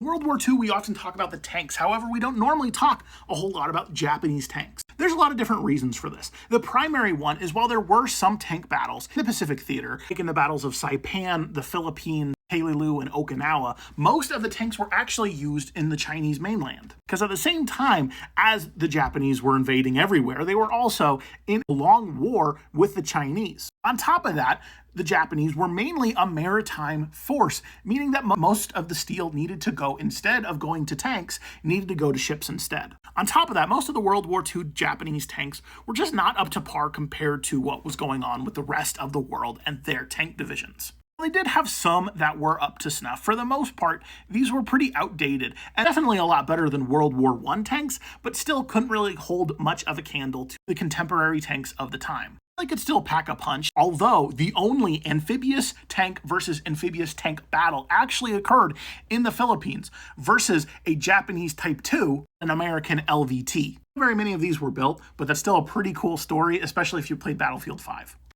World War II, we often talk about the tanks. However, we don't normally talk a whole lot about Japanese tanks. There's a lot of different reasons for this. The primary one is while there were some tank battles in the Pacific Theater, like in the battles of Saipan, the Philippines, Halulu, and Okinawa, most of the tanks were actually used in the Chinese mainland. Because at the same time as the Japanese were invading everywhere, they were also in a long war with the Chinese. On top of that, the Japanese were mainly a maritime force, meaning that most of the steel needed to go, instead of going to tanks, needed to go to ships instead. On top of that, most of the World War II Japanese tanks were just not up to par compared to what was going on with the rest of the world and their tank divisions. They did have some that were up to snuff. For the most part, these were pretty outdated and definitely a lot better than World War I tanks, but still couldn't really hold much of a candle to the contemporary tanks of the time. They could still pack a punch, although the only amphibious tank versus amphibious tank battle actually occurred in the Philippines versus a Japanese Type 2, an American LVT. Not very many of these were built, but that's still a pretty cool story, especially if you played Battlefield 5.